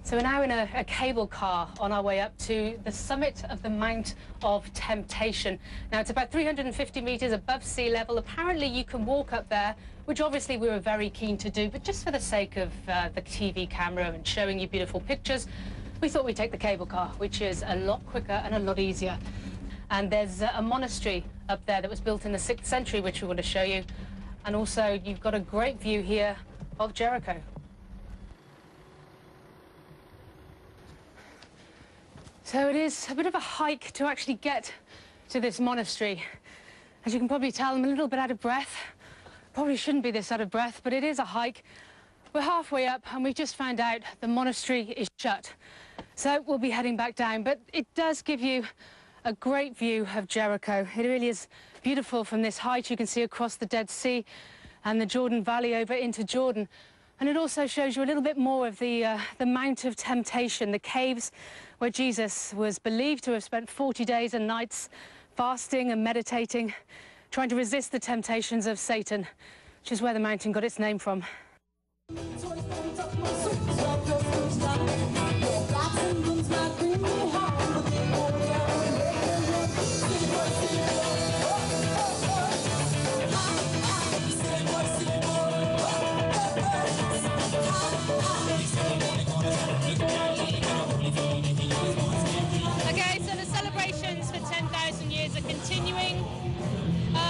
So we're now in a cable car on our way up to the summit of the Mount of Temptation. Now, it's about 350 metres above sea level. Apparently, you can walk up there, which obviously we were very keen to do, but just for the sake of the TV camera and showing you beautiful pictures, we thought we'd take the cable car, which is a lot quicker and a lot easier. And there's a monastery up there that was built in the 6th century, which we want to show you. And also, you've got a great view here of Jericho. So it is a bit of a hike to actually get to this monastery. As you can probably tell, I'm a little bit out of breath. Probably shouldn't be this out of breath, but it is a hike. We're halfway up and we just found out the monastery is shut. So we'll be heading back down, but it does give you a great view of Jericho. It really is beautiful from this height. You can see across the Dead Sea and the Jordan Valley over into Jordan. And it also shows you a little bit more of the Mount of Temptation, the caves where Jesus was believed to have spent 40 days and nights fasting and meditating, trying to resist the temptations of Satan, which is where the mountain got its name from.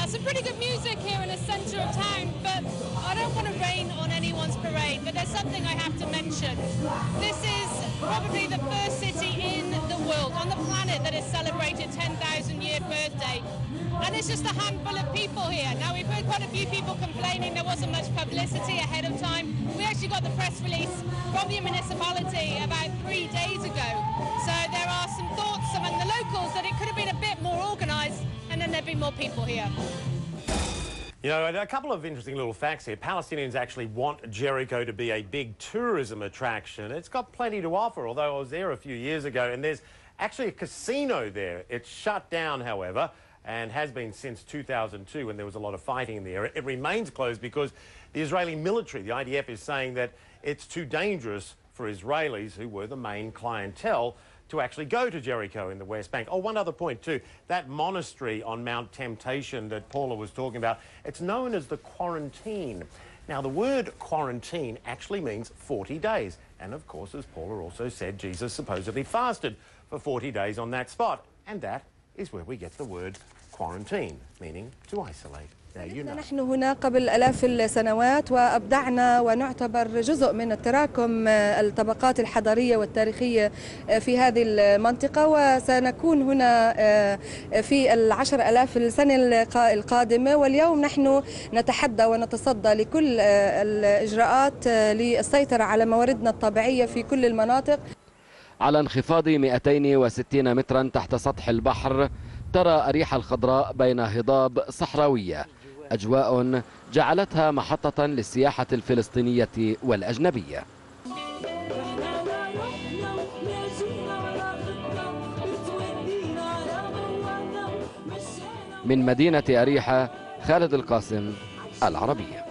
Some pretty good music here in the centre of town, but I don't want to rain on anyone's parade, but there's something I have to mention. This is probably the first city in the world, on the planet, that has celebrated 10,000-year birthday. And it's just a handful of people here. Now, we've heard quite a few people complaining there wasn't much publicity ahead of time. We actually got the press release from the municipality about 3 days ago. So there are some thoughts among the locals that it could have been a bit more organised and then there'd be more people here. You know, a couple of interesting little facts here. Palestinians actually want Jericho to be a big tourism attraction. It's got plenty to offer, although I was there a few years ago, and there's actually a casino there. It's shut down, however, and has been since 2002 when there was a lot of fighting in the area. It remains closed because the Israeli military, the IDF, is saying that it's too dangerous for Israelis, who were the main clientele, to actually go to Jericho in the West Bank. Oh, one other point too, that monastery on Mount Temptation that Paula was talking about, it's known as the Quarantine. Now, the word quarantine actually means 40 days. And of course, as Paula also said, Jesus supposedly fasted for 40 days on that spot. And that is where we get the word quarantine, meaning to isolate. نحن هنا قبل آلاف السنوات وأبدعنا ونعتبر جزء من التراكم الطبقات الحضارية والتاريخية في هذه المنطقة، وسنكون هنا في 10,000 السنة القادمة. واليوم نحن نتحدى ونتصدى لكل الإجراءات للسيطرة على مواردنا الطبيعية في كل المناطق. على انخفاض 260 مترا تحت سطح البحر ترى اريحا الخضراء بين هضاب صحراوية، أجواء جعلتها محطة للسياحة الفلسطينية والأجنبية. من مدينة اريحا، خالد القاسم، العربية.